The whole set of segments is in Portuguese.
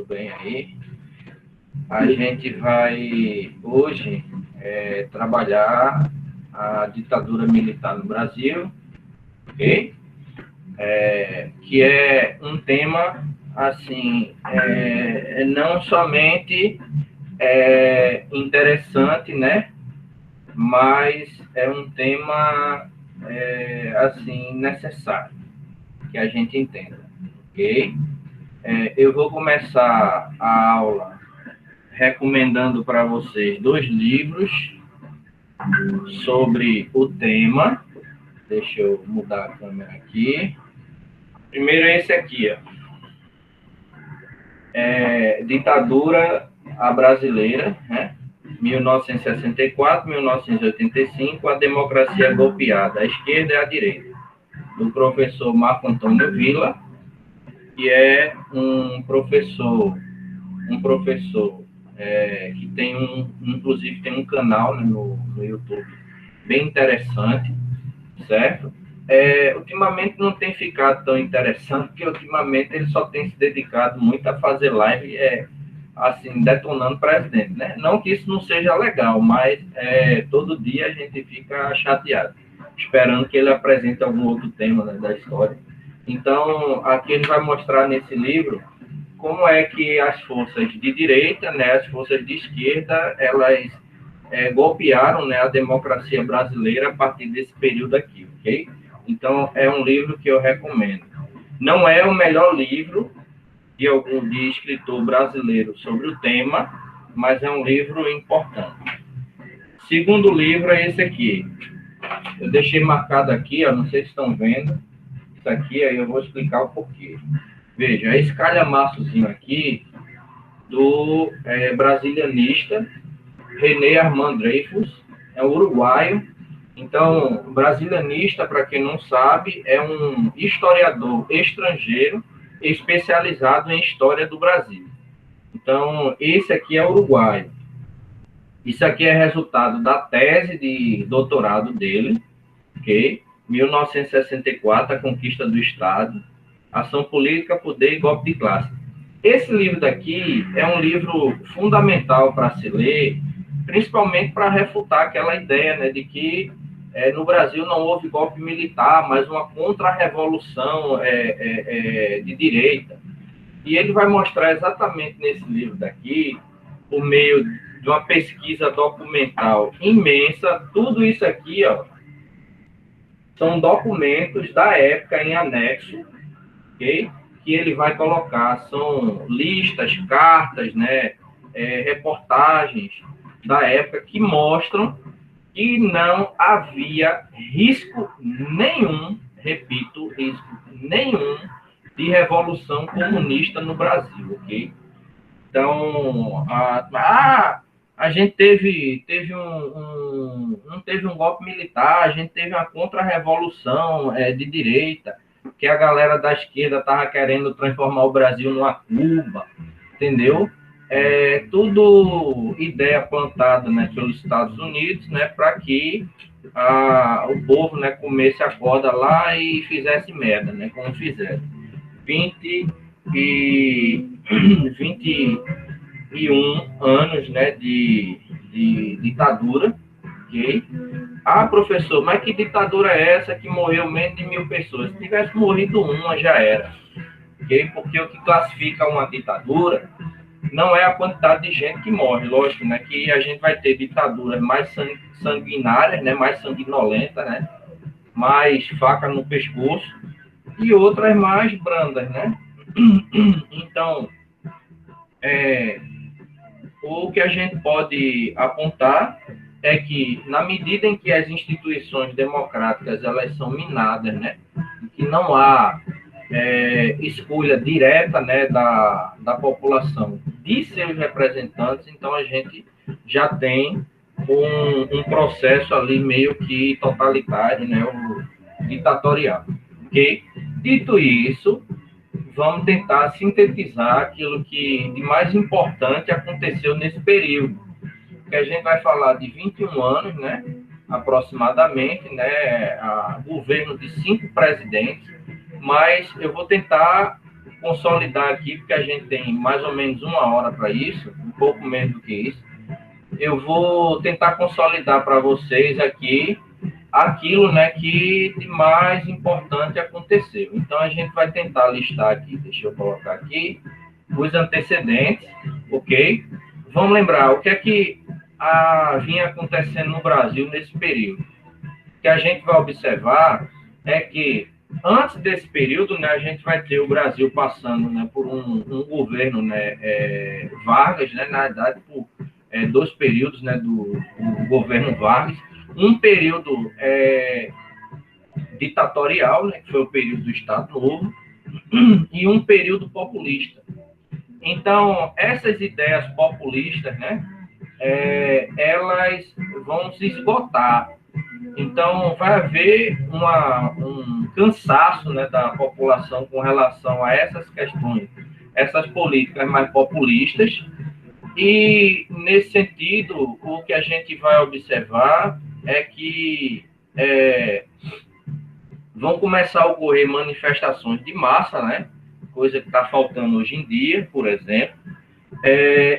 bem aí. A gente vai hoje trabalhar a ditadura militar no Brasil, ok? Que é um tema, assim, não somente interessante, né? Mas é um tema, assim, necessário que a gente entenda, ok? Eu vou começar a aula recomendando para vocês 2 livros sobre o tema. Deixa eu mudar a câmera aqui. Primeiro é esse aqui, ó. Ditadura a Brasileira, né? 1964, 1985, a democracia golpeada, a esquerda e a direita, do professor Marco Antônio Villa, que é um professor que tem inclusive tem um canal, né, no YouTube bem interessante, certo? Ultimamente não tem ficado tão interessante, porque ultimamente ele só tem se dedicado muito a fazer live, assim, detonando o presidente, né? Não que isso não seja legal, mas todo dia a gente fica chateado, esperando que ele apresente algum outro tema, né, da história. Então, aqui ele vai mostrar nesse livro como é que as forças de direita, né, as forças de esquerda, elas golpearam, né, a democracia brasileira a partir desse período aqui, ok? Então, é um livro que eu recomendo. Não é o melhor livro de escritor brasileiro sobre o tema, mas é um livro importante. Segundo livro é esse aqui. Eu deixei marcado aqui, ó, não sei se estão vendo. Isso aqui, aí eu vou explicar o porquê. Veja, esse calhamaçozinho aqui do brasilianista René Armand Dreyfus, é um uruguaio. Então, brasilianista, para quem não sabe, é um historiador estrangeiro especializado em história do Brasil. Então, esse aqui é uruguaio. Isso aqui é resultado da tese de doutorado dele, ok? 1964, a conquista do Estado, ação política, poder e golpe de classe. Esse livro daqui é um livro fundamental para se ler, principalmente para refutar aquela ideia, né, de que no Brasil não houve golpe militar, mas uma contra-revolução de direita. E ele vai mostrar exatamente nesse livro daqui, por meio de uma pesquisa documental imensa, tudo isso aqui, ó, são documentos da época em anexo, ok? Que ele vai colocar, são listas, cartas, né, reportagens da época que mostram que não havia risco nenhum, repito, risco nenhum de revolução comunista no Brasil, ok? Então, a gente não teve um golpe militar, a gente teve uma contra-revolução de direita, que a galera da esquerda estava querendo transformar o Brasil numa Cuba, entendeu? Tudo ideia plantada, né, pelos Estados Unidos, né, para que o povo, né, comesse a corda lá e fizesse merda, né, como fizeram. 21 anos, né, de ditadura, ok? Professor, mas que ditadura é essa que morreu menos de 1.000 pessoas? Se tivesse morrido uma, já era, ok? Porque o que classifica uma ditadura não é a quantidade de gente que morre, lógico, né, que a gente vai ter ditaduras mais sanguinárias, né, mais sanguinolentas, né, mais faca no pescoço, e outras mais brandas, né? Então, o que a gente pode apontar é que, na medida em que as instituições democráticas elas são minadas, né, que não há escolha direta, né, da população de seus representantes, então a gente já tem um processo ali meio que totalitário, né, ditatorial, ok? Dito isso, vamos tentar sintetizar aquilo que de mais importante aconteceu nesse período, que a gente vai falar de 21 anos, né, aproximadamente, né, governo de 5 presidentes, mas eu vou tentar consolidar aqui, porque a gente tem mais ou menos 1 hora para isso, um pouco menos do que isso. Eu vou tentar consolidar para vocês aqui aquilo, né, que de mais importante aconteceu. Então, a gente vai tentar listar aqui, deixa eu colocar aqui, os antecedentes, ok? Vamos lembrar o que é que vinha acontecendo no Brasil nesse período. O que a gente vai observar é que, antes desse período, né, a gente vai ter o Brasil passando, né, por um governo, né, Vargas, né, na verdade, por 2 períodos, né, do governo Vargas, um período ditatorial, né, que foi o período do Estado Novo, e um período populista. Então, essas ideias populistas, né, elas vão se esgotar. Então, vai haver um cansaço, né, da população com relação a essas questões, essas políticas mais populistas. E, nesse sentido, o que a gente vai observar é que vão começar a ocorrer manifestações de massa, né? Coisa que está faltando hoje em dia, por exemplo.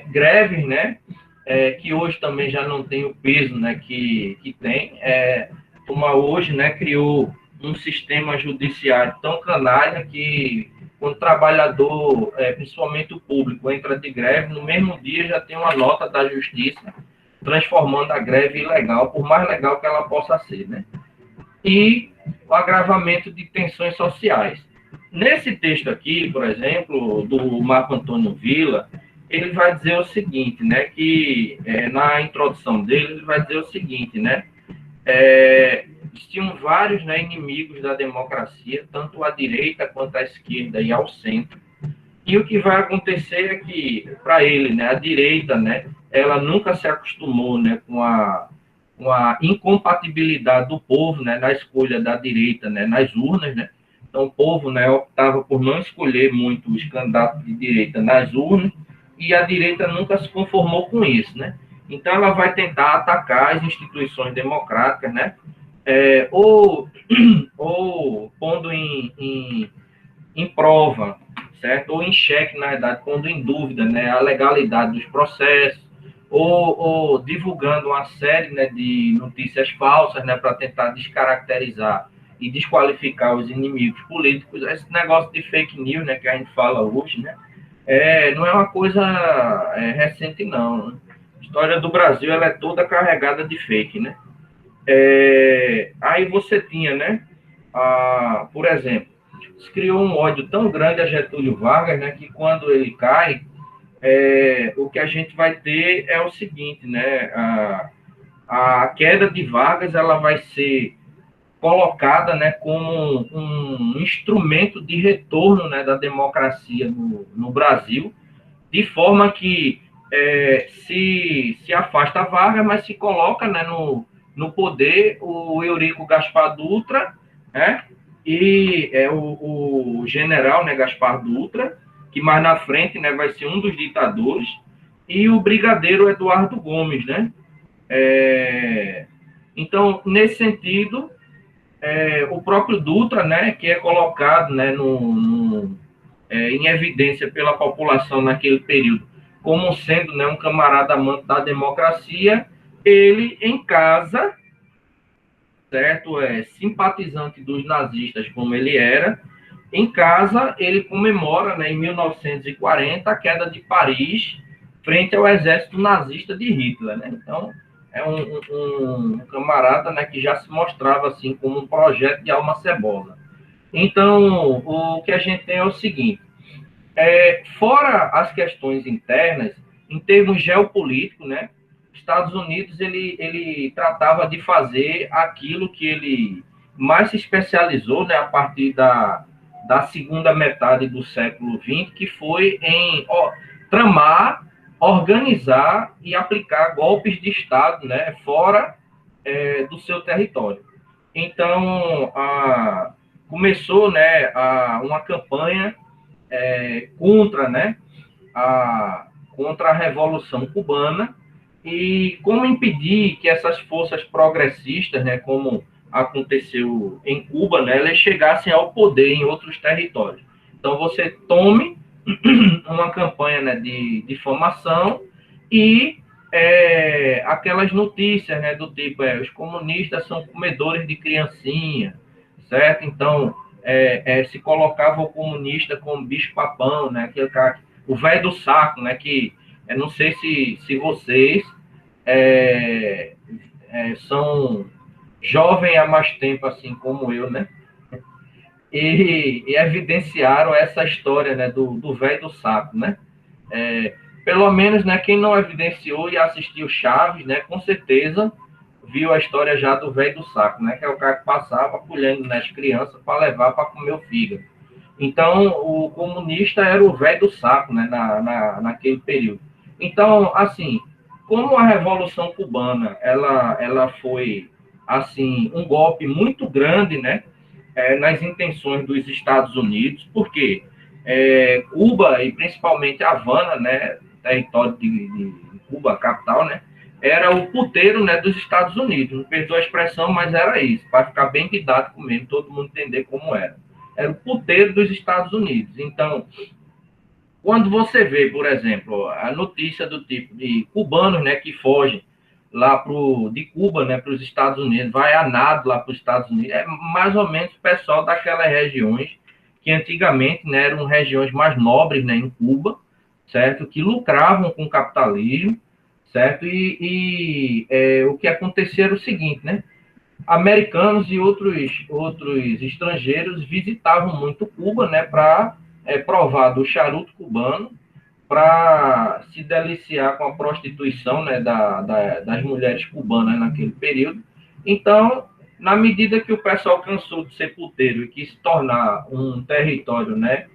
Greves, né? Que hoje também já não tem o peso, né, que tem. Hoje, né, criou um sistema judiciário tão canalha que quando o trabalhador, principalmente o público, entra de greve, no mesmo dia já tem uma nota da justiça transformando a greve ilegal, por mais legal que ela possa ser, né? E o agravamento de tensões sociais. Nesse texto aqui, por exemplo, do Marco Antônio Villa, ele vai dizer o seguinte, né, que na introdução dele, ele vai dizer o seguinte, né, existiam vários, né, inimigos da democracia, tanto à direita quanto à esquerda e ao centro. E o que vai acontecer é que, para ele, né, a direita, né, ela nunca se acostumou, né, com a incompatibilidade do povo, né, na escolha da direita, né, nas urnas, né. Então, o povo, né, optava por não escolher muito os candidatos de direita nas urnas, e a direita nunca se conformou com isso, né. Então, ela vai tentar atacar as instituições democráticas, né, ou pondo em prova, certo? Ou em xeque, na verdade, pondo em dúvida, né, a legalidade dos processos, ou divulgando uma série, né, de notícias falsas, né, para tentar descaracterizar e desqualificar os inimigos políticos. Esse negócio de fake news, né, que a gente fala hoje, né, não é uma coisa recente, não. A história do Brasil ela é toda carregada de fake, né? Aí você tinha, né, por exemplo, se criou um ódio tão grande a Getúlio Vargas, né, que quando ele cai, o que a gente vai ter é o seguinte, né, a queda de Vargas ela vai ser colocada, né, como um instrumento de retorno, né, da democracia no Brasil, de forma que se afasta Vargas, mas se coloca, né, no poder o Eurico Gaspar Dutra, né, e o general, né, Gaspar Dutra, que mais na frente, né, vai ser um dos ditadores, e o brigadeiro Eduardo Gomes, né. Então, nesse sentido, o próprio Dutra, né, que é colocado, né, em evidência pela população naquele período, como sendo, né, um camarada amante da democracia, ele em casa, certo, simpatizante dos nazistas como ele era, em casa ele comemora, né, em 1940 a queda de Paris frente ao exército nazista de Hitler, né? Então é um camarada, né, que já se mostrava assim como um projeto de alma cebosa. Então o que a gente tem é o seguinte: fora as questões internas, em termos geopolíticos, né, Estados Unidos ele tratava de fazer aquilo que ele mais se especializou, né, a partir da segunda metade do século XX, que foi em tramar, organizar e aplicar golpes de Estado, né, fora do seu território. Então, começou, né, uma campanha contra, né, contra a Revolução Cubana, e como impedir que essas forças progressistas, né, como aconteceu em Cuba, né, elas chegassem ao poder em outros territórios. Então, você tome uma campanha, né, de difamação e aquelas notícias, né, do tipo, os comunistas são comedores de criancinha, certo? Então, se colocava o comunista como bicho-papão, né, aquele cara, o velho do saco, né, que não sei se vocês são jovens há mais tempo, assim como eu, né? E evidenciaram essa história, né, do velho do saco, né? Pelo menos, né, quem não evidenciou e assistiu Chaves, né, com certeza viu a história já do velho do saco, né, que é o cara que passava colhendo nas crianças para levar para comer o fígado. Então, o comunista era o velho do saco, né, naquele período. Então, assim, como a Revolução Cubana, ela foi, assim, um golpe muito grande, né, nas intenções dos Estados Unidos, porque Cuba, e principalmente Havana, né, território de Cuba, capital, né, era o puteiro, né, dos Estados Unidos. Não perdoa a expressão, mas era isso, para ficar bem didático mesmo, todo mundo entender como era. Era o puteiro dos Estados Unidos. Então, quando você vê, por exemplo, a notícia do tipo de cubanos, né, que fogem lá de Cuba, né, para os Estados Unidos, vai a nado lá para os Estados Unidos, é mais ou menos o pessoal daquelas regiões que antigamente, né, eram regiões mais nobres, né, em Cuba, certo, que lucravam com o capitalismo, certo, o que acontecia era o seguinte, né, americanos e outros estrangeiros visitavam muito Cuba, né, para provar do charuto cubano, para se deliciar com a prostituição, né, das mulheres cubanas naquele período. Então, na medida que o pessoal cansou de ser puteiro e quis se tornar um território, né,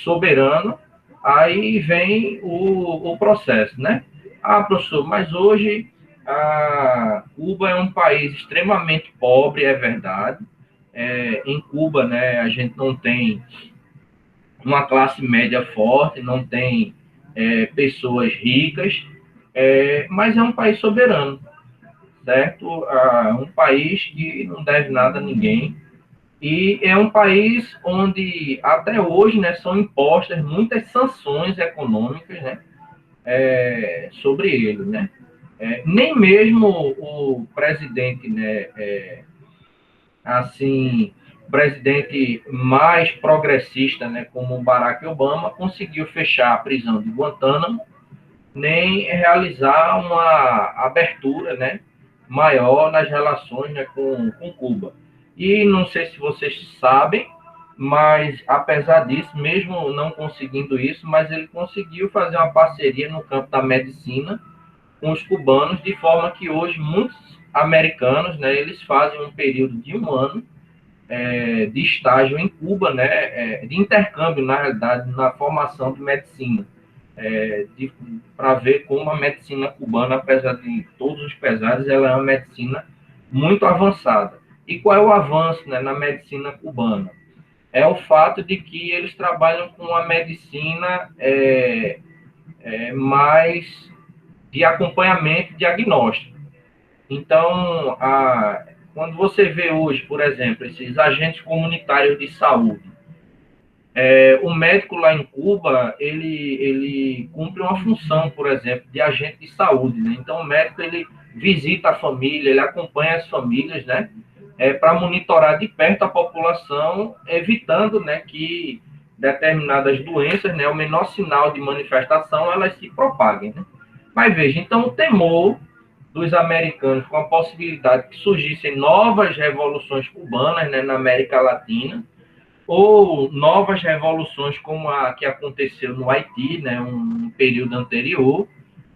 soberano, aí vem o processo, né? Ah, professor, mas hoje Cuba é um país extremamente pobre, é verdade. Em Cuba, né, a gente não tem uma classe média forte, não tem pessoas ricas, mas é um país soberano, certo? Um país que não deve nada a ninguém. E é um país onde, até hoje, né, são impostas muitas sanções econômicas, né, sobre ele, né? Nem mesmo o presidente, né, assim, presidente mais progressista, né, como Barack Obama, conseguiu fechar a prisão de Guantánamo, nem realizar uma abertura, né, maior nas relações, né, com Cuba. E não sei se vocês sabem, mas apesar disso, mesmo não conseguindo isso, mas ele conseguiu fazer uma parceria no campo da medicina com os cubanos, de forma que hoje muitos americanos, né, eles fazem um período de um ano de estágio em Cuba, né, de intercâmbio, na realidade, na formação de medicina, para ver como a medicina cubana, apesar de todos os pesares, ela é uma medicina muito avançada. E qual é o avanço, né, na medicina cubana? É o fato de que eles trabalham com uma medicina mais de acompanhamento e diagnóstico. Então, quando você vê hoje, por exemplo, esses agentes comunitários de saúde, o médico lá em Cuba, ele cumpre uma função, por exemplo, de agente de saúde, né? Então, o médico, ele visita a família, ele acompanha as famílias, né? Para monitorar de perto a população, evitando, né, que determinadas doenças, né, o menor sinal de manifestação, elas se propaguem, né? Mas veja, então o temor dos americanos com a possibilidade que surgissem novas revoluções cubanas, né, na América Latina, ou novas revoluções como a que aconteceu no Haiti, né, um período anterior.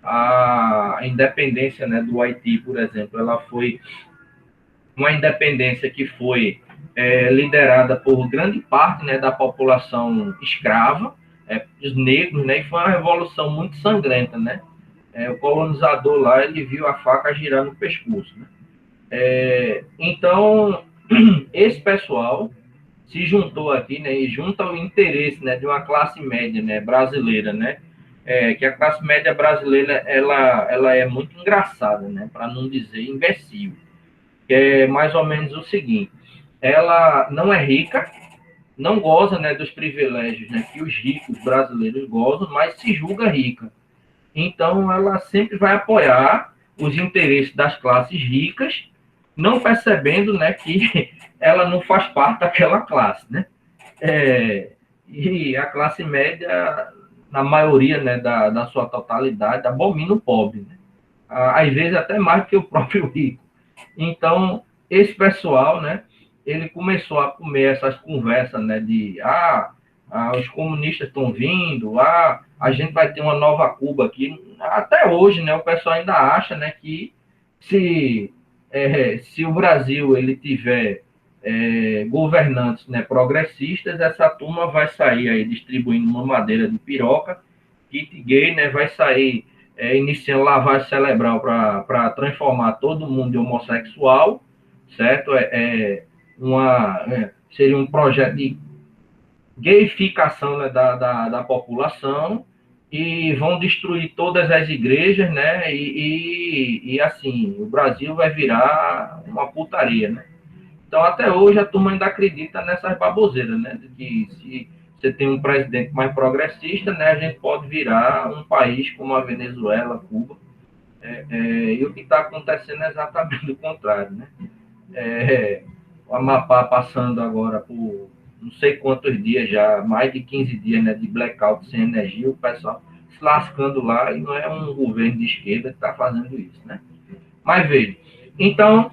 A independência, né, do Haiti, por exemplo, ela foi uma independência que foi liderada por grande parte, né, da população escrava, os negros, né, e foi uma revolução muito sangrenta, né? O colonizador lá, ele viu a faca girar no pescoço, né? Então, esse pessoal se juntou aqui, né, e junta o interesse, né, de uma classe média, né, brasileira, né, que a classe média brasileira ela é muito engraçada, né, para não dizer imbecil, que é mais ou menos o seguinte: ela não é rica, não goza, né, dos privilégios, né, que os ricos brasileiros gozam, mas se julga rica. Então, ela sempre vai apoiar os interesses das classes ricas, não percebendo, né, que ela não faz parte daquela classe, né? E a classe média, na maioria, né, da sua totalidade, abomina o pobre, né? Às vezes até mais do que o próprio rico. Então, esse pessoal, né, ele começou a comer essas conversas, né, de os comunistas estão vindo, a gente vai ter uma nova Cuba aqui. Até hoje, né, o pessoal ainda acha, né, que se o Brasil ele tiver governantes, né, progressistas, essa turma vai sair aí distribuindo uma madeira de piroca, kit gay, né, vai sair iniciando lavagem cerebral para transformar todo mundo em homossexual, certo? Seria um projeto de gayficação, né, da população, e vão destruir todas as igrejas, né? E assim, o Brasil vai virar uma putaria, né? Então, até hoje, a turma ainda acredita nessas baboseiras, né? De que se você tem um presidente mais progressista, né, a gente pode virar um país como a Venezuela, Cuba. E o que está acontecendo é exatamente o contrário, né? O Amapá passando agora por não sei quantos dias já, mais de 15 dias, né, de blackout sem energia, o pessoal se lascando lá, e não é um governo de esquerda que está fazendo isso, né? Mas veja, então,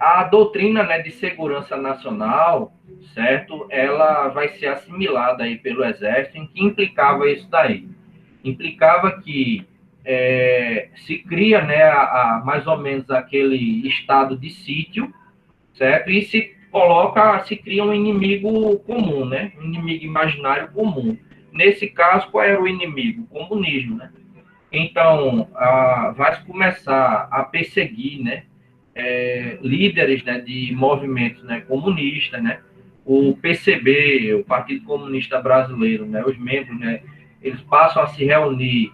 a doutrina, né, de segurança nacional, certo? Ela vai ser assimilada aí pelo Exército, em que implicava isso daí. Implicava que se cria, né, mais ou menos aquele estado de sítio, certo? E se cria um inimigo comum, né? Um inimigo imaginário comum. Nesse caso, qual era o inimigo? O comunismo, né? Então, vai começar a perseguir, né, líderes, né, de movimentos, né, comunistas, né, o PCB, o Partido Comunista Brasileiro, né, os membros, né, eles passam a se reunir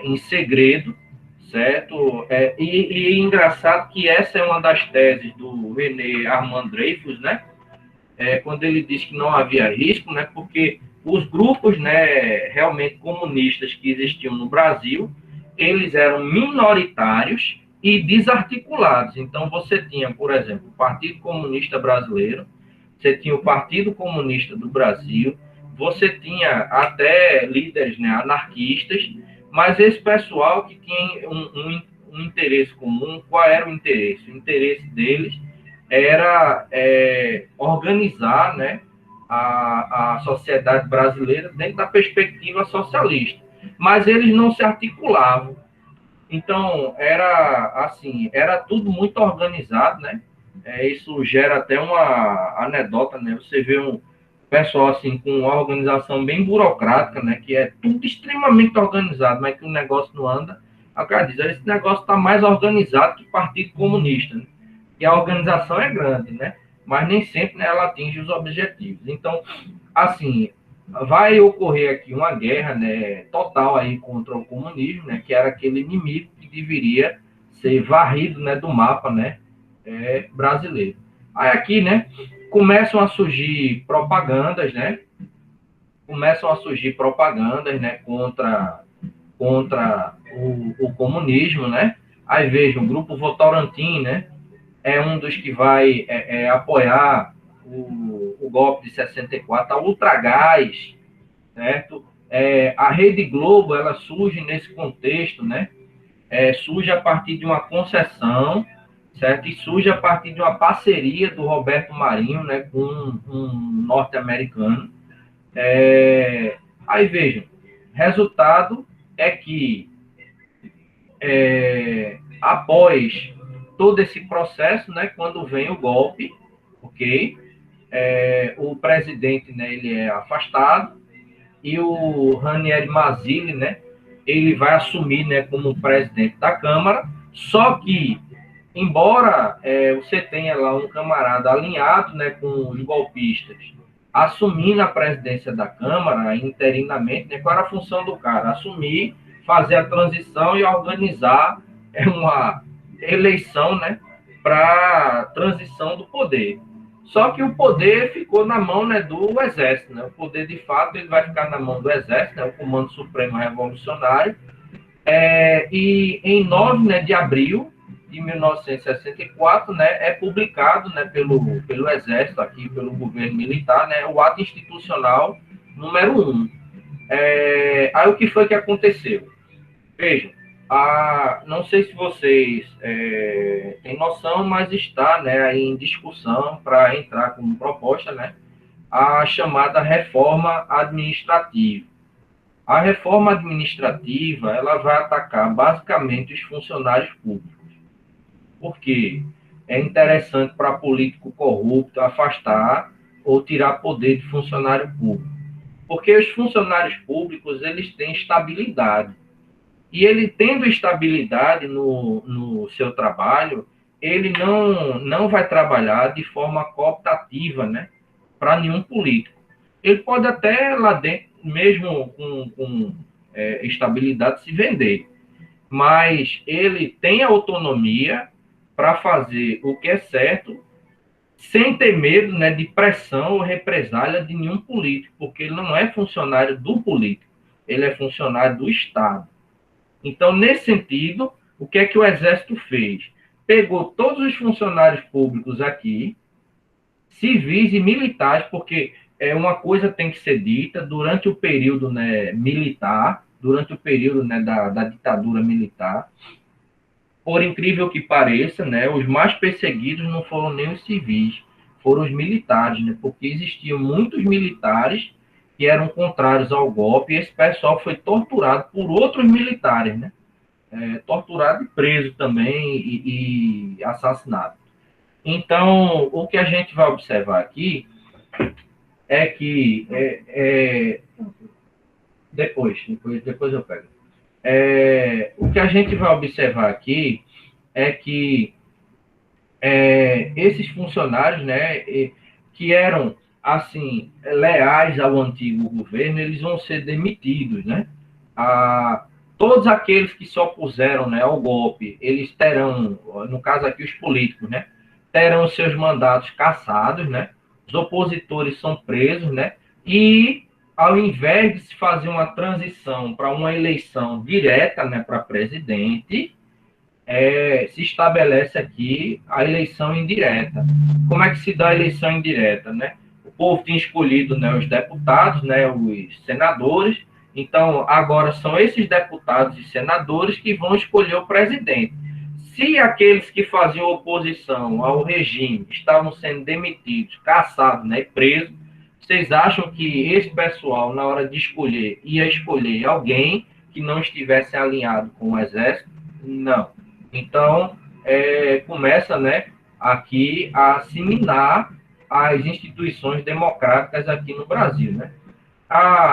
em segredo, certo? E é engraçado que essa é uma das teses do René Armand Dreyfus, né, quando ele diz que não havia risco, né, porque os grupos, né, realmente comunistas que existiam no Brasil, eles eram minoritários e desarticulados. Então, você tinha, por exemplo, o Partido Comunista Brasileiro, você tinha o Partido Comunista do Brasil, você tinha até líderes, né, anarquistas, mas esse pessoal que tinha um interesse comum. Qual era o interesse? O interesse deles era organizar, né, a sociedade brasileira dentro da perspectiva socialista. Mas eles não se articulavam. Então, era tudo muito organizado, né? Isso gera até uma anedota, né? Você vê um pessoal assim com uma organização bem burocrática, né? Que é tudo extremamente organizado, mas que o negócio não anda. A cara diz, esse negócio está mais organizado que o Partido Comunista, né? E a organização é grande, né? Mas nem sempre, né, ela atinge os objetivos. Então, assim, vai ocorrer aqui uma guerra, né, total aí contra o comunismo, né, que era aquele inimigo que deveria ser varrido, né, do mapa, né, brasileiro. Aí aqui, né, começam a surgir propagandas, né, contra o comunismo, né. Aí vejam, o grupo Votorantim, né, é um dos que vai apoiar o golpe de 64, a Ultragás, certo? A Rede Globo, ela surge nesse contexto, né? Surge a partir de uma concessão, certo? E surge a partir de uma parceria do Roberto Marinho, né, com um norte-americano. Aí vejam, resultado é que após todo esse processo, né, quando vem o golpe, ok? O presidente, né, ele é afastado, e o Ranieri Mazzilli, né, ele vai assumir, né, como presidente da Câmara, só que, embora você tenha lá um camarada alinhado, né, com os golpistas, assumindo a presidência da Câmara, interinamente, né, qual era a função do cara? Assumir, fazer a transição e organizar uma eleição, né, para transição do poder. Só que o poder ficou na mão, né, do Exército, né? O poder, de fato, ele vai ficar na mão do Exército, né, o Comando Supremo Revolucionário. E em 9, né, de abril de 1964, né, é publicado, né, pelo Exército, aqui, pelo governo militar, né, o ato institucional número 1. Aí o que foi que aconteceu? Vejam, não sei se vocês têm noção, mas está, né, aí em discussão para entrar como proposta, né, a chamada reforma administrativa. A reforma administrativa, ela vai atacar basicamente os funcionários públicos. Por quê? É interessante para político corrupto afastar ou tirar poder de funcionário público. Porque os funcionários públicos, eles têm estabilidade. E ele tendo estabilidade no seu trabalho, ele não vai trabalhar de forma cooptativa, né, para nenhum político. Ele pode até lá dentro, mesmo com estabilidade, se vender, mas ele tem autonomia para fazer o que é certo, sem ter medo, né, de pressão ou represália de nenhum político, porque ele não é funcionário do político, ele é funcionário do Estado. Então, nesse sentido, o que é que o Exército fez? Pegou todos os funcionários públicos aqui, civis e militares, porque uma coisa tem que ser dita, durante o período, né, militar, durante o período, né, da ditadura militar, por incrível que pareça, né, os mais perseguidos não foram nem os civis, foram os militares, né, porque existiam muitos militares que eram contrários ao golpe, e esse pessoal foi torturado por outros militares, né? Torturado e preso também e assassinado. Então, o que a gente vai observar aqui é que depois eu pego. O que a gente vai observar aqui é que esses funcionários, né, que eram assim leais ao antigo governo, eles vão ser demitidos, né? Todos aqueles que se opuseram, né, ao golpe, eles terão, no caso aqui os políticos, né, terão seus mandatos cassados, né? Os opositores são presos, né? E ao invés de se fazer uma transição para uma eleição direta, né, para presidente, se estabelece aqui a eleição indireta. Como é que se dá a eleição indireta, né? O povo tem escolhido, né, os deputados, né, os senadores. Então, agora são esses deputados e senadores que vão escolher o presidente. Se aqueles que faziam oposição ao regime estavam sendo demitidos, caçados, né, presos, vocês acham que esse pessoal, na hora de escolher, ia escolher alguém que não estivesse alinhado com o Exército? Não. Então, começa, né, aqui a se minar as instituições democráticas aqui no Brasil, né?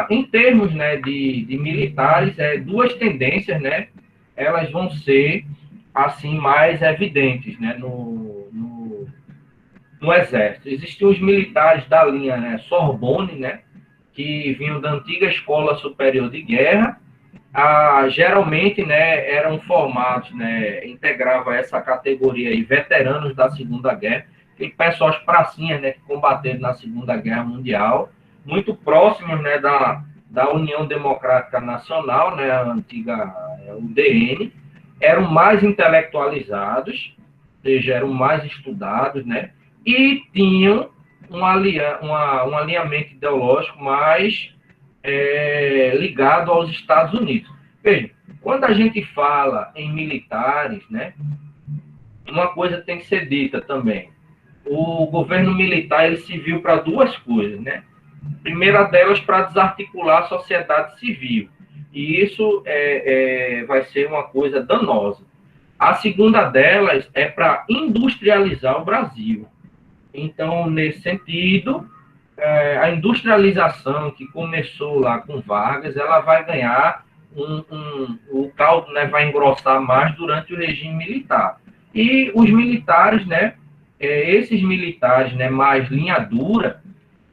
Em termos, né, de militares, duas tendências, né, elas vão ser assim mais evidentes, né, no Exército. Existiam os militares da linha, né, Sorbonne, né, que vinham da antiga Escola Superior de Guerra. Geralmente, né, eram formados, né, integrava essa categoria aí, veteranos da Segunda Guerra, que pessoas pracinhas, né, que combateram na Segunda Guerra Mundial, muito próximos, né, da União Democrática Nacional, né, a antiga UDN, eram mais intelectualizados, ou seja, eram mais estudados, né, e tinham um alinhamento ideológico mais ligado aos Estados Unidos. Veja, quando a gente fala em militares, né, uma coisa tem que ser dita também. O governo militar ele se viu para duas coisas, né? Primeira delas, para desarticular a sociedade civil. E isso vai ser uma coisa danosa. A segunda delas é para industrializar o Brasil. Então, nesse sentido, a industrialização que começou lá com Vargas, ela vai ganhar o caldo, né, vai engrossar mais durante o regime militar. E os militares, né, esses militares, né, mais linha dura,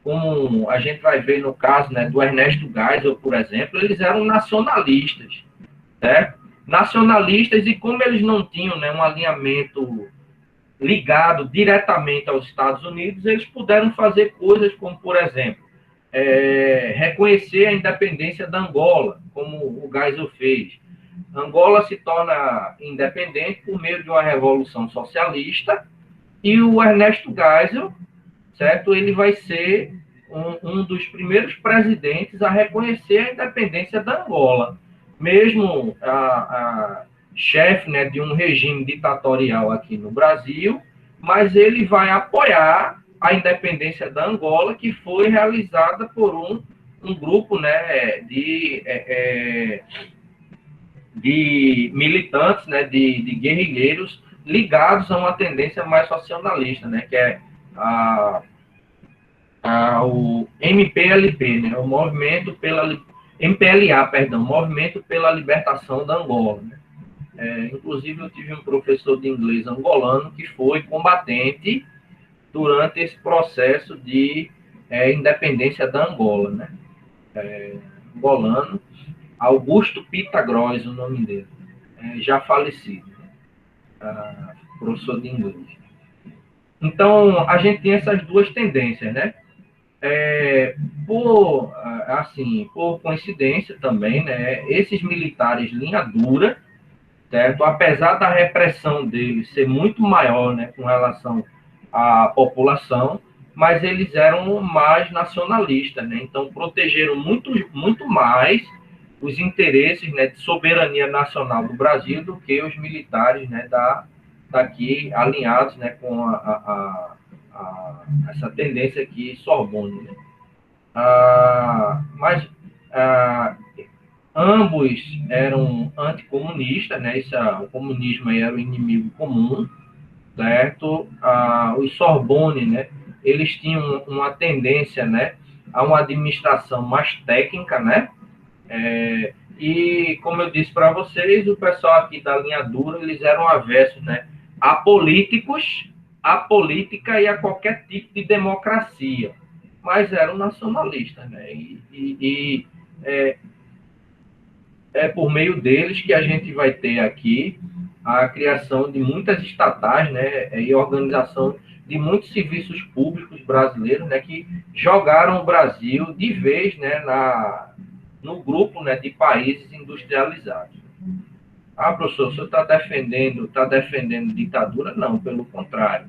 como a gente vai ver no caso, né, do Ernesto Geisel, por exemplo, eles eram nacionalistas, certo? Nacionalistas, e como eles não tinham, né, um alinhamento ligado diretamente aos Estados Unidos, eles puderam fazer coisas como, por exemplo, reconhecer a independência da Angola, como o Geisel fez. Angola se torna independente por meio de uma revolução socialista, e o Ernesto Geisel, certo? Ele vai ser um dos primeiros presidentes a reconhecer a independência da Angola. Mesmo a chefe, né, de um regime ditatorial aqui no Brasil, mas ele vai apoiar a independência da Angola, que foi realizada por um grupo, né, de militantes, né, de guerrilheiros ligados a uma tendência mais nacionalista, né, que é o MPLP, né, o Movimento pela MPLA, perdão, Movimento pela Libertação da Angola. Né? Inclusive, eu tive um professor de inglês angolano que foi combatente durante esse processo de independência da Angola, né? Angolano, Augusto Pitta-Gross, o nome dele, já falecido, professor de inglês. Então, a gente tem essas duas tendências, né? Por coincidência também, né? Esses militares linha dura, certo? Apesar da repressão deles ser muito maior, né, com relação à população, mas eles eram mais nacionalistas, né? Então protegeram muito mais os interesses, né, de soberania nacional do Brasil do que os militares, né, daqui alinhados, né, com essa tendência aqui Sorbonne, né? Mas ambos eram anticomunistas, né? O comunismo aí era o inimigo comum, certo? Os Sorbonne, né? Eles tinham uma tendência, né, a uma administração mais técnica, né? E, como eu disse para vocês, o pessoal aqui da linha dura, eles eram avessos, né, a políticos, a política e a qualquer tipo de democracia, mas eram nacionalistas, né? É por meio deles que a gente vai ter aqui a criação de muitas estatais, né, e organização de muitos serviços públicos brasileiros, né, que jogaram o Brasil de vez, né, no grupo, né, de países industrializados. Professor, o senhor está defendendo ditadura? Não, pelo contrário,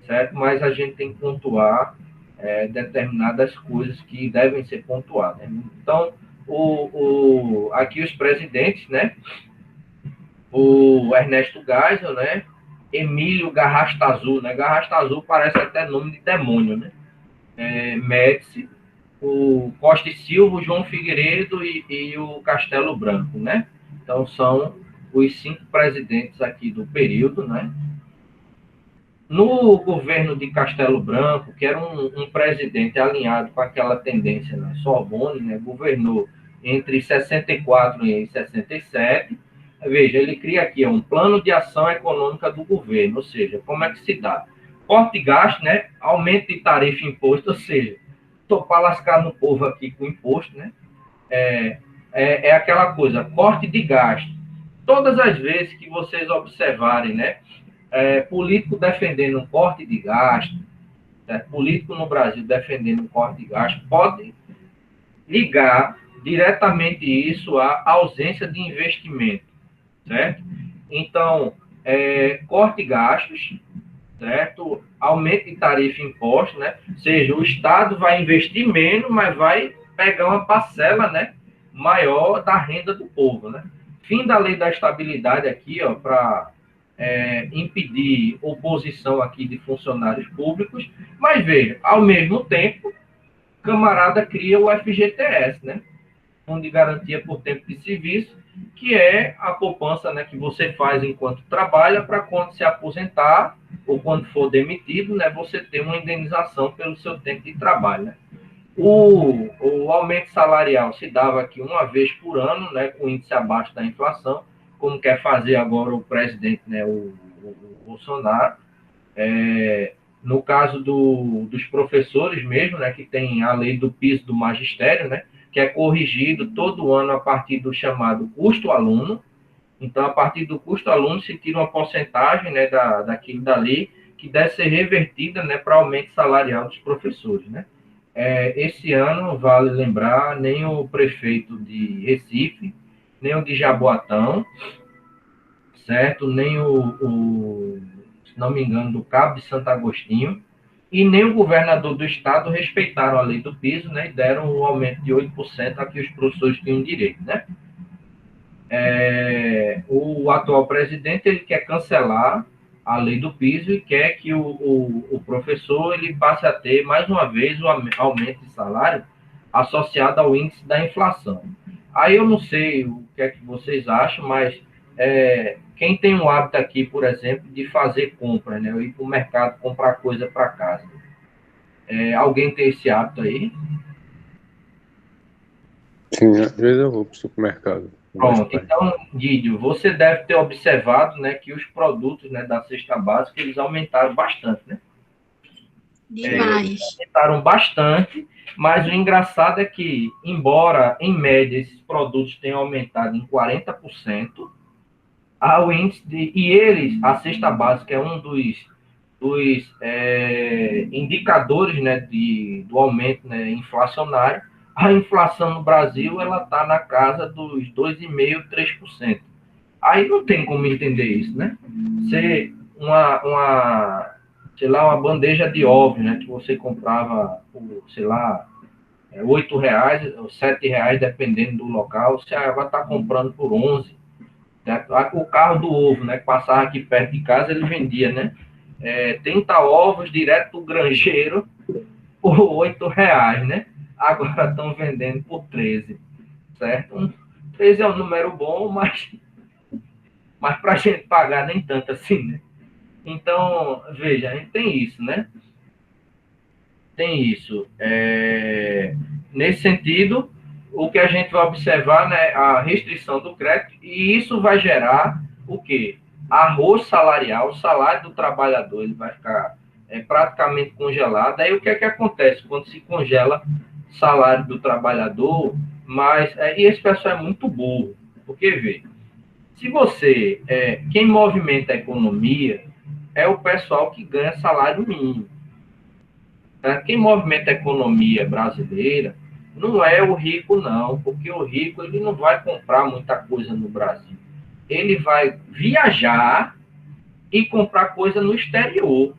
certo? Mas a gente tem que pontuar determinadas coisas que devem ser pontuadas. Né? Então, aqui os presidentes, né? O Ernesto Geisel, né? Emílio Garrastazu, né? Garrastazu parece até nome de demônio, né? Médici, o Costa e Silva, o João Figueiredo e o Castelo Branco, né? Então, são os 5 presidentes aqui do período, né? No governo de Castelo Branco, que era um presidente alinhado com aquela tendência, né, Sorbonne, né, governou entre 64 e 67, veja, ele cria aqui um plano de ação econômica do governo, ou seja, como é que se dá? Corte de gasto, né, aumento de tarifa e imposto, ou seja, estou para lascar no povo aqui com imposto, né, é aquela coisa, corte de gasto. Todas as vezes que vocês observarem, né, político defendendo um corte de gasto, certo? Político no Brasil defendendo um corte de gasto, pode ligar diretamente isso à ausência de investimento, certo? Então, corte de gastos, certo? Aumento de tarifa e imposto, né? Ou seja, o Estado vai investir menos, mas vai pegar uma parcela, né, maior da renda do povo, né? Fim da lei da estabilidade aqui, ó, para impedir oposição aqui de funcionários públicos, mas veja, ao mesmo tempo, o camarada cria o FGTS, né? Fundo de Garantia por Tempo de Serviço, que é a poupança, né, que você faz enquanto trabalha, para quando se aposentar ou quando for demitido, né, você ter uma indenização pelo seu tempo de trabalho, né? O aumento salarial se dava aqui uma vez por ano, né, com índice abaixo da inflação, como quer fazer agora o presidente, né, o Bolsonaro. No caso dos professores mesmo, né, que tem a lei do piso do magistério, né, que é corrigido todo ano a partir do chamado custo aluno. Então, a partir do custo aluno, se tira uma porcentagem, né, daquilo dali, que deve ser revertida, né, para aumento salarial dos professores, né? Esse ano, vale lembrar, nem o prefeito de Recife, nem o de Jaboatão, certo? Nem se não me engano, do Cabo de Santo Agostinho, e nem o governador do estado respeitaram a lei do piso, né, e deram um aumento de 8% a que os professores tinham direito, né? O atual presidente ele quer cancelar a lei do piso e quer que o professor ele passe a ter, mais uma vez, o aumento de salário associado ao índice da inflação. Aí eu não sei o que é que vocês acham, mas quem tem um hábito aqui, por exemplo, de fazer compras, né? Eu ir para o mercado comprar coisa para casa. Alguém tem esse hábito aí? Sim, às vezes eu vou para o supermercado. Pronto, então, Guido, você deve ter observado, né, que os produtos, né, da cesta básica, eles aumentaram bastante, né? Demais. Aumentaram bastante, mas o engraçado é que, embora, em média, esses produtos tenham aumentado em 40%, o índice a cesta básica é um dos indicadores, né, do aumento, né, inflacionário. A inflação no Brasil ela está na casa dos 2,5%, 3%. Aí não tem como entender isso, né? Você, sei lá, uma bandeja de ovos, né, que você comprava por, sei lá, R$ 8 ou R$ 7, dependendo do local, você agora está comprando por 11. Certo? O carro do ovo, né, que passava aqui perto de casa, ele vendia, né? 30 ovos direto do granjeiro por R$ 8, né? Agora estão vendendo por 13, certo? 13 é um número bom, mas para a gente pagar nem tanto assim, né? Então, veja, a gente tem isso, né? Tem isso. Nesse sentido, o que a gente vai observar, né, a restrição do crédito, e isso vai gerar o quê? Arroz salarial, o salário do trabalhador ele vai ficar praticamente congelado. Aí o que é que acontece quando se congela o salário do trabalhador? Mas e esse pessoal é muito burro, porque vê, se você quem movimenta a economia é o pessoal que ganha salário mínimo. Quem movimenta a economia brasileira não é o rico, não, porque o rico ele não vai comprar muita coisa no Brasil. Ele vai viajar e comprar coisa no exterior,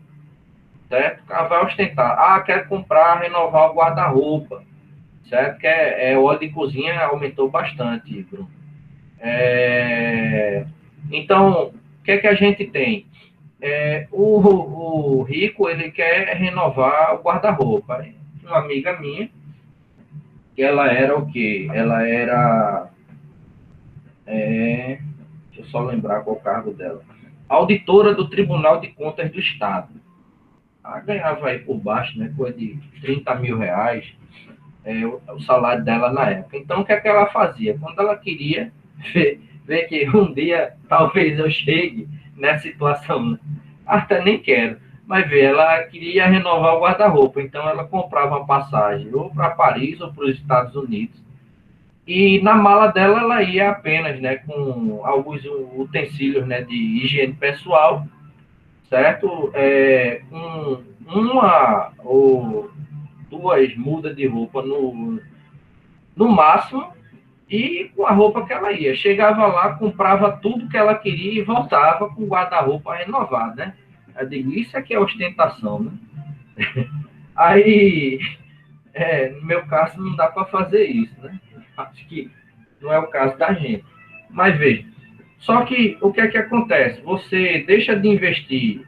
certo? Vai ostentar. Quer comprar, renovar o guarda-roupa, certo? Que o óleo de cozinha aumentou bastante, Bruno. Então, o que é que a gente tem? O rico, ele quer renovar o guarda-roupa. Uma amiga minha, que ela era o quê? Ela era... deixa eu só lembrar qual o cargo dela. Auditora do Tribunal de Contas do Estado. Ela ganhava aí por baixo, né? Coisa de R$ 30.000, o salário dela na época. Então, o que é que ela fazia? Quando ela queria ver que um dia talvez eu chegue nessa situação, até nem quero, mas vê, ela queria renovar o guarda-roupa, então ela comprava uma passagem ou para Paris ou para os Estados Unidos, e na mala dela ela ia apenas, né, com alguns utensílios, né, de higiene pessoal, certo? Uma ou duas mudas de roupa no máximo, e com a roupa que ela ia. Chegava lá, comprava tudo que ela queria e voltava com o guarda-roupa renovado, né? Eu digo, isso aqui é ostentação, né? Aí, no meu caso, não dá para fazer isso, né? Acho que não é o caso da gente. Mas veja, só que o que é que acontece? Você deixa de investir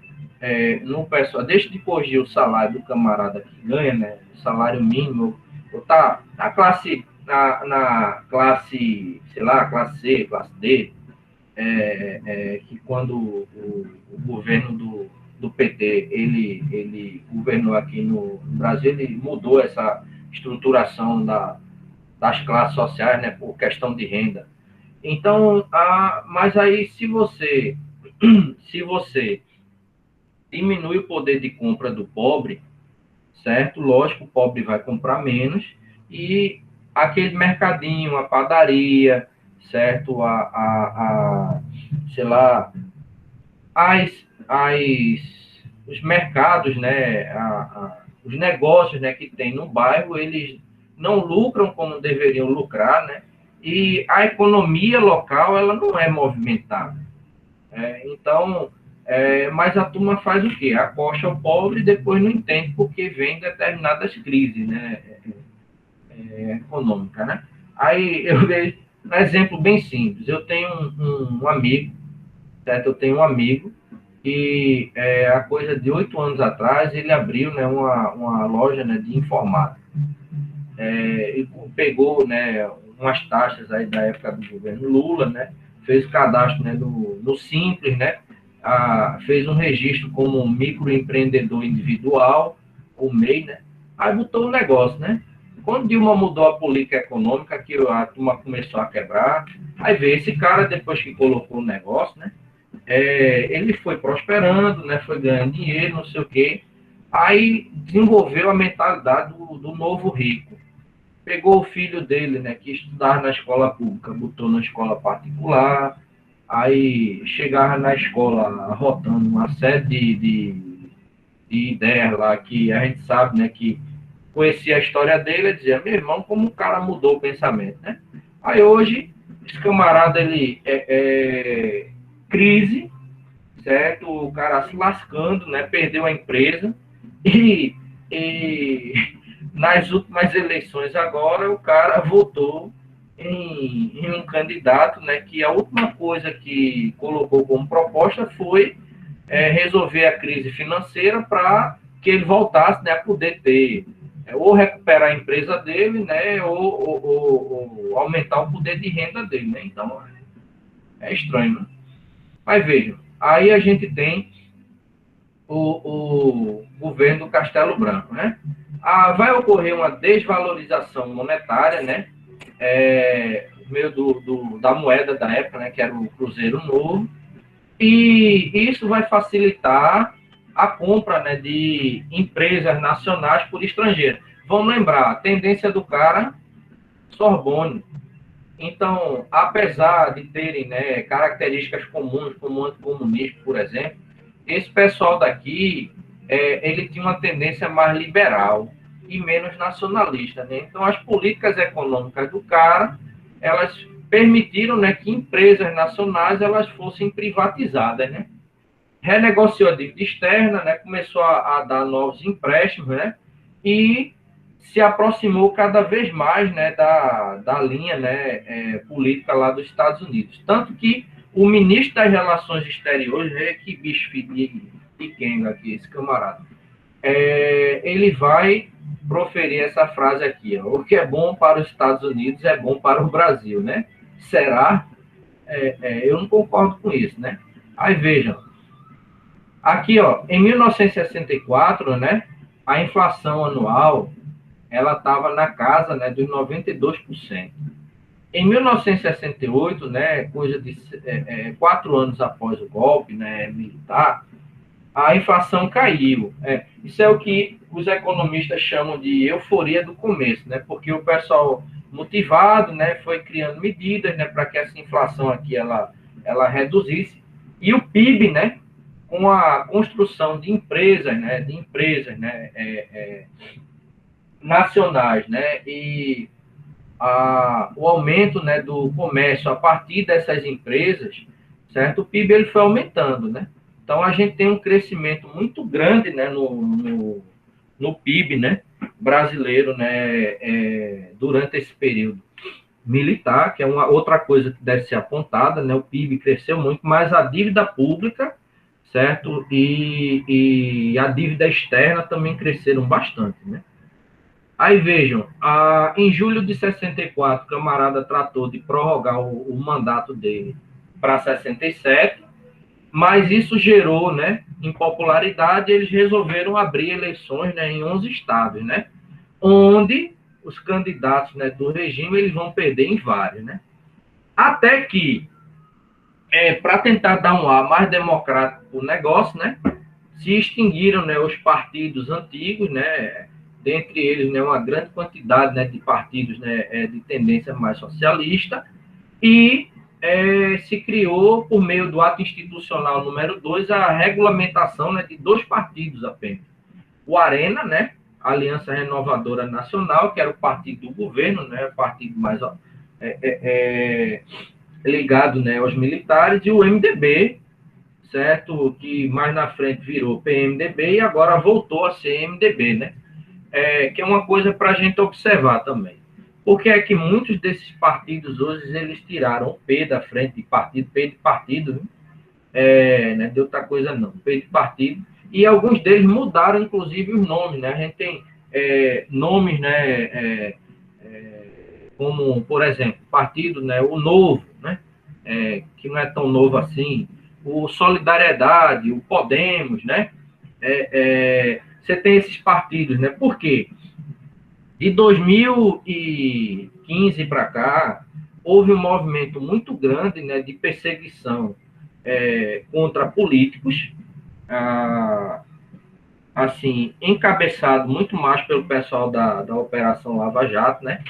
no pessoal, deixa de corrigir o salário do camarada que ganha, né? O salário mínimo, ou tá na classe, na classe, sei lá, classe C, classe D, que quando o governo do PT ele governou aqui no Brasil, ele mudou essa estruturação das classes sociais, né, por questão de renda. Então, mas aí se você diminui o poder de compra do pobre, certo? Lógico, o pobre vai comprar menos e aquele mercadinho, a padaria, certo? Sei lá, as os mercados, né, os negócios, né, que tem no bairro, eles não lucram como deveriam lucrar, né? E a economia local, ela não é movimentada. Então, mas a turma faz o quê? Acocha o pobre e depois não entende porque vem determinadas crises, né, econômicas, né? Aí eu vejo um exemplo bem simples. Eu tenho um amigo, certo? Eu tenho um amigo que, há coisa de 8 anos atrás, ele abriu, né, uma loja, né, de informática. E pegou, né, umas taxas aí da época do governo Lula, né, fez o cadastro, né, no Simples, né, fez um registro como microempreendedor individual, o MEI, né, aí botou o negócio, né. Quando Dilma mudou a política econômica, que a turma começou a quebrar, aí veio esse cara, depois que colocou o negócio, né, ele foi prosperando, né, foi ganhando dinheiro, não sei o quê, aí desenvolveu a mentalidade do novo rico. Pegou o filho dele, né, que estudava na escola pública, botou na escola particular, aí chegava na escola rotando uma série de ideias lá que a gente sabe, né, que conhecia a história dele e dizia, meu irmão, como o cara mudou o pensamento, né? Aí hoje, esse camarada, ele crise, certo? O cara se lascando, né? Perdeu a empresa e nas últimas eleições agora o cara votou em um candidato, né? Que a última coisa que colocou como proposta foi resolver a crise financeira para que ele voltasse, né, a poder ter ou recuperar a empresa dele, né, ou aumentar o poder de renda dele, né? Então é estranho, né? Mas vejam, aí a gente tem o governo do Castelo Branco, né? Vai ocorrer uma desvalorização monetária, né? Meio da moeda da época, né? Que era o Cruzeiro Novo, e isso vai facilitar a compra, né, de empresas nacionais por estrangeiros. Vamos lembrar, a tendência do cara, Sorbonne. Então, apesar de terem, né, características comuns, como o anticomunismo, por exemplo, esse pessoal daqui, ele tinha uma tendência mais liberal e menos nacionalista, né? Então, as políticas econômicas do cara, elas permitiram, né, que empresas nacionais elas fossem privatizadas, né? Renegociou a dívida externa, né? Começou a dar novos empréstimos, né? E se aproximou cada vez mais, né, da linha, né, política lá dos Estados Unidos. Tanto que o ministro das Relações Exteriores, que bicho pequeno aqui, esse camarada, ele vai proferir essa frase aqui, ó, o que é bom para os Estados Unidos é bom para o Brasil, né? Será? Eu não concordo com isso, né? Aí vejam, aqui, ó, em 1964, né, a inflação anual ela estava na casa, né, dos 92%. Em 1968, né, coisa de 4 anos após o golpe, né, militar, a inflação caiu. Isso é o que os economistas chamam de euforia do começo, né, porque o pessoal motivado, né, foi criando medidas, né, para que essa inflação aqui ela reduzisse, e o PIB, né, com a construção de empresas, né, nacionais, né, e o aumento, né, do comércio a partir dessas empresas, certo? O PIB ele foi aumentando, né? Então a gente tem um crescimento muito grande, né, no PIB, né, brasileiro, né, durante esse período militar, que é uma outra coisa que deve ser apontada, né? O PIB cresceu muito, mas a dívida pública, certo? E a dívida externa também cresceram bastante, né? Aí vejam, em julho de 64, o camarada tratou de prorrogar o mandato dele para 67, mas isso gerou, né, impopularidade, eles resolveram abrir eleições, né, em 11 estados, né, onde os candidatos, né, do regime eles vão perder em vários, né. Até que, para tentar dar um ar mais democrático para o negócio, né, se extinguiram, né, os partidos antigos, né, dentre eles, né, uma grande quantidade, né, de partidos, né, de tendência mais socialista, e se criou, por meio do ato institucional número 2, a regulamentação, né, de 2 partidos apenas. O Arena, né, Aliança Renovadora Nacional, que era o partido do governo, né, o partido mais ligado, né, aos militares, e o MDB, certo, que mais na frente virou PMDB e agora voltou a ser MDB, né, que é uma coisa para a gente observar também. Porque é que muitos desses partidos hoje, eles tiraram o P da frente de partido, P de partido, né, de outra coisa não, P de partido, e alguns deles mudaram, inclusive, os nomes, né, a gente tem nomes, né, como, por exemplo, partido, né, o Novo, né, que não é tão novo assim, o Solidariedade, o Podemos, né, você tem esses partidos, né, por quê? De 2015 para cá, houve um movimento muito grande, né, de perseguição contra políticos, assim, encabeçado muito mais pelo pessoal da Operação Lava Jato, né,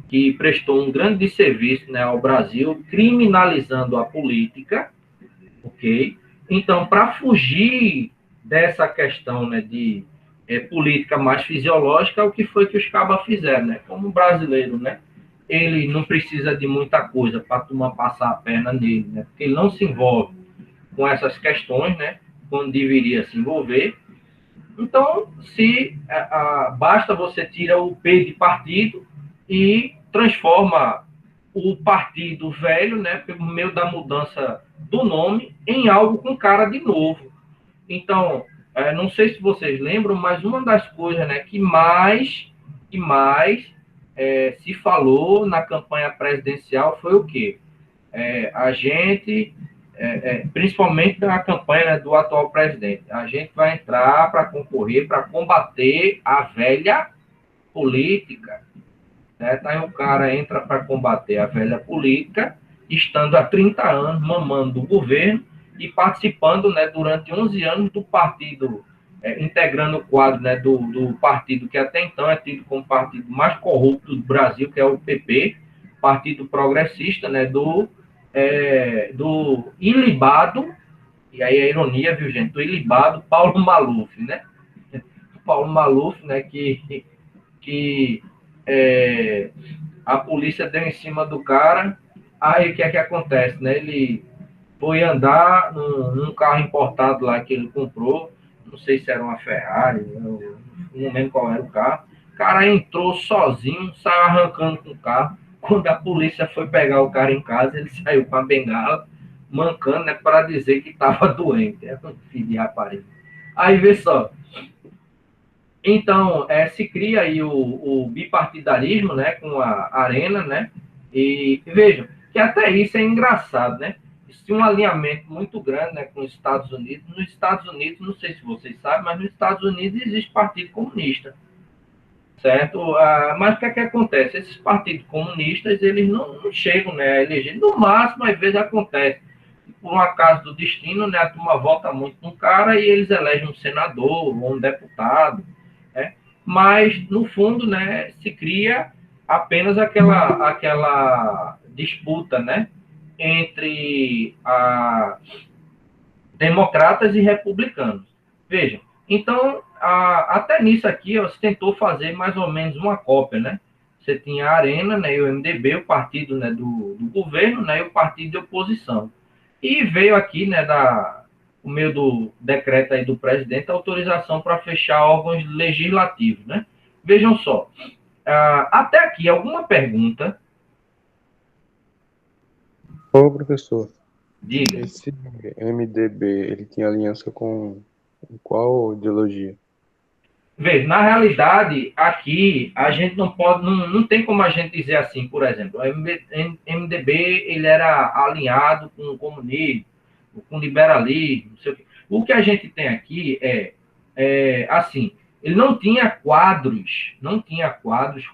que prestou um grande serviço, né, ao Brasil, criminalizando a política, ok? Então, para fugir dessa questão, né, de política mais fisiológica, o que foi que os cabas fizeram, né? Como brasileiro, né? Ele não precisa de muita coisa para a turma passar a perna nele, né? Porque ele não se envolve com essas questões, né? Quando deveria se envolver. Então, basta você tirar o P de partido e transforma o partido velho, né? Pelo meio da mudança do nome, em algo com cara de novo. Então, não sei se vocês lembram, mas uma das coisas, né, que mais se falou na campanha presidencial foi o quê? A gente, principalmente na campanha, né, do atual presidente, a gente vai entrar para concorrer, para combater a velha política. Né? Aí o cara entra para combater a velha política, estando há 30 anos mamando do governo, e participando, né, durante 11 anos do partido, integrando o quadro, né, do partido que até então é tido como o partido mais corrupto do Brasil, que é o PP, Partido Progressista, né, do ilibado, e aí a ironia, viu, gente, do ilibado Paulo Maluf, né? Paulo Maluf, né, que a polícia deu em cima do cara, aí o que é que acontece, né? Ele foi andar num carro importado lá que ele comprou, não sei se era uma Ferrari, não lembro qual era o carro. O cara entrou sozinho, saiu arrancando com o carro. Quando a polícia foi pegar o cara em casa, ele saiu com a bengala, mancando, né, para dizer que estava doente. É um filho de rapariga. Aí, vê só. Então, se cria aí o bipartidarismo, né, com a Arena, né, e vejam, que até isso é engraçado, né? Existe um alinhamento muito grande, né, com os Estados Unidos. Nos Estados Unidos, não sei se vocês sabem, mas nos Estados Unidos existe Partido Comunista, certo? Mas o que é que acontece? Esses partidos comunistas, eles não chegam, né, a eleger. No máximo, às vezes acontece, por um acaso do destino, né, a turma vota muito no cara e eles elegem um senador ou um deputado, né? Mas, no fundo, né, se cria apenas aquela disputa, né, entre democratas e republicanos. Vejam, então, até nisso aqui, se tentou fazer mais ou menos uma cópia, né? Você tinha a Arena, né, e o MDB, o partido, né, do governo, né, e o partido de oposição. E veio aqui, né, por meio do decreto aí do presidente, a autorização para fechar órgãos legislativos, né? Vejam só, até aqui, alguma pergunta? Ô, professor, Diga. esse MDB, ele tinha aliança com qual ideologia? Veja, na realidade, aqui, a gente não pode, não tem como a gente dizer assim, por exemplo, o MDB, ele era alinhado com o comunismo, com o liberalismo, não sei o quê. O que a gente tem aqui assim, ele não tinha quadros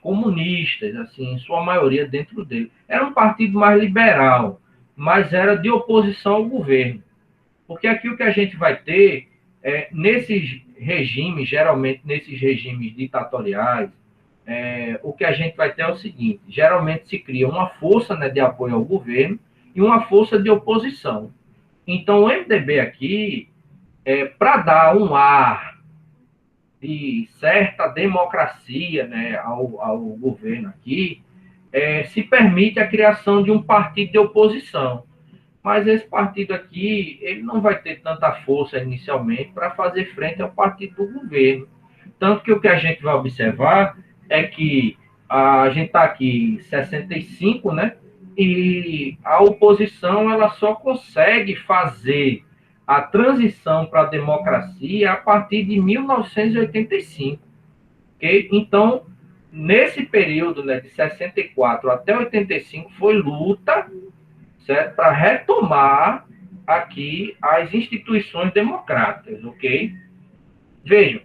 comunistas, assim, em sua maioria dentro dele. Era um partido mais liberal, mas era de oposição ao governo. Porque aqui o que a gente vai ter, nesses regimes, geralmente nesses regimes ditatoriais, o que a gente vai ter é o seguinte: geralmente se cria uma força, né, de apoio ao governo, e uma força de oposição. Então, o MDB aqui, para dar um ar de certa democracia, né, ao governo aqui, se permite a criação de um partido de oposição. Mas esse partido aqui, ele não vai ter tanta força inicialmente para fazer frente ao partido do governo. Tanto que o que a gente vai observar é que a gente está aqui em 65, né? E a oposição ela só consegue fazer a transição para a democracia a partir de 1985. Okay? Então, nesse período, né, de 64 até 85, foi luta, certo? Para retomar aqui as instituições democráticas, ok? Vejam,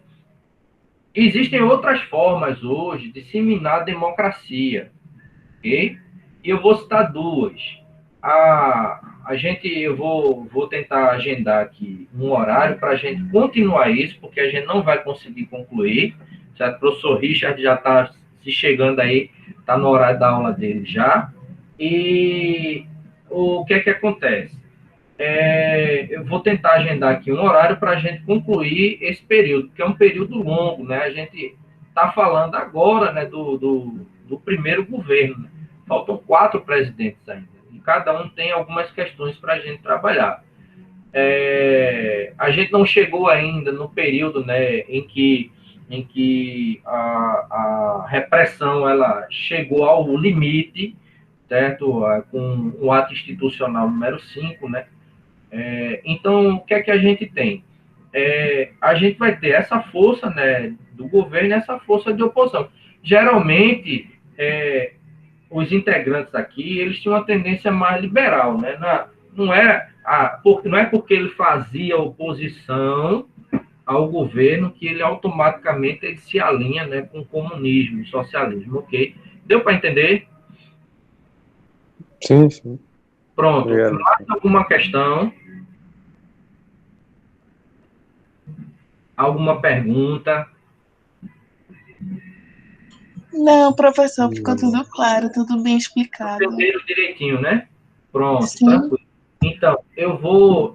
existem outras formas hoje de disseminar a democracia, ok? E eu vou citar duas. Eu vou tentar agendar aqui um horário para a gente continuar isso, porque a gente não vai conseguir concluir, certo? O professor Richard já está se chegando aí, está no horário da aula dele já. E o que é que acontece? Eu vou tentar agendar aqui um horário para a gente concluir esse período, que é um período longo, né? A gente está falando agora, né, do primeiro governo, né? Faltam 4 presidentes ainda, e cada um tem algumas questões para a gente trabalhar. A gente não chegou ainda no período, né, em que a repressão ela chegou ao limite, certo? Com o ato institucional número 5, né? Então, o que é que a gente tem? A gente vai ter essa força, né, do governo, essa força de oposição. Geralmente, os integrantes aqui, eles tinham uma tendência mais liberal, né? Não é porque ele fazia oposição ao governo que ele automaticamente se alinha, né, com o comunismo, o socialismo, ok? Deu para entender? Sim, sim. Pronto. Mais alguma questão? Alguma pergunta? Não, professor, ficou tudo claro, tudo bem explicado. Entenderam direitinho, né? Pronto, Sim. tranquilo. Então, eu vou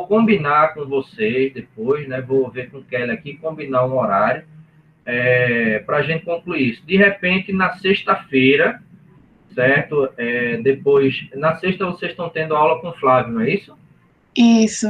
combinar com vocês depois, né? Vou ver com o Kelly aqui, combinar um horário para a gente concluir isso. De repente, na sexta-feira, certo? Depois, na sexta vocês estão tendo aula com o Flávio, não é isso? Isso.